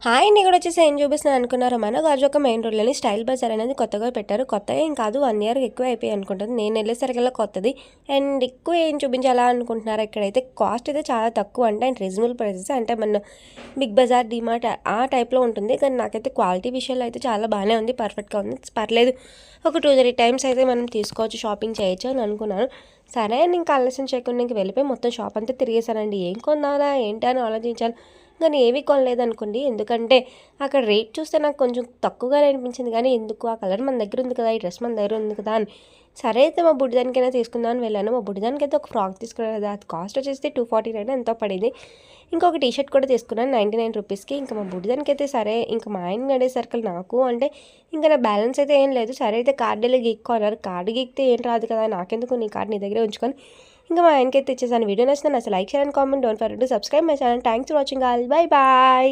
Hi అండి. ఇక్కడ వచ్చేసి ఏం చూపిస్తున్నాను అనుకున్నారా, మన గాజువాక మెయిన్ రోడ్లోని స్టైల్ బజార్ అనేది కొత్తగా పెట్టారు. కొత్తగా ఏం కాదు, 1 ఇయర్ ఎక్కువ అయిపోయి అనుకుంటుంది. నేను వెళ్ళేసరికల్లా కొత్తది. అండ్ ఎక్కువ ఏం చూపించాలా అనుకుంటున్నారా, ఇక్కడైతే కాస్ట్ అయితే చాలా తక్కువ అండ్ రీజనబుల్ ప్రైసెస్. అంటే మన బిగ్ బజార్, డిమార్ట్ ఆ టైప్లో ఉంటుంది. కానీ నాకైతే క్వాలిటీ విషయాలు అయితే చాలా బాగానే ఉంది, పర్ఫెక్ట్గా ఉంది, పర్లేదు. ఒక 2-3 టైమ్స్ అయితే మనం తీసుకోవచ్చు, షాపింగ్ చేయొచ్చు అని అనుకున్నాను. సరే అని ఇంకా ఆలస్యం చేయకుండా ఇంక వెళ్ళిపోయి మొత్తం షాప్ అంతా తిరిగేసానండి. ఏం కొనాలా ఏంటి అని ఆలోచించాను, కానీ ఏవి కొనలేదనుకోండి. ఎందుకంటే అక్కడ రేట్ చూస్తే నాకు కొంచెం తక్కువగానే అనిపించింది. కానీ ఎందుకు, ఆ కలర్ మన దగ్గర ఉంది కదా, ఈ డ్రెస్ మన దగ్గర ఉంది కదా అని సరే అయితే మా బుడ్డిదానికైనా తీసుకుందాం అని వెళ్ళాను. మా బుడ్డిదానికి అయితే ఒక ఫ్రాక్ తీసుకున్నాను కదా, అది కాస్ట్ వచ్చేసి 249 ఎంతో పడింది. ఇంకొక టీ షర్ట్ కూడా తీసుకున్నాను 99 రూపీస్కి. ఇంకా మా బుడ్డిదానికి అయితే సరే, ఇంకా మా ఆయన గడేసరికి నాకు అంటే ఇంకా నా బ్యాలెన్స్ అయితే ఏం లేదు. సరే అయితే కార్డులో గీక్కోన్నారు. కార్డు గీక్తే ఏం రాదు కదా, నాకెందుకు, నీ కార్డు నీ దగ్గరే ఉంచుకొని ఇంకా మా ఆయనకైతే ఇచ్చేసాను. వీడియో నచ్చితే like, share and comment. Don't forget to subscribe my channel. Thanks for watching all. Bye bye.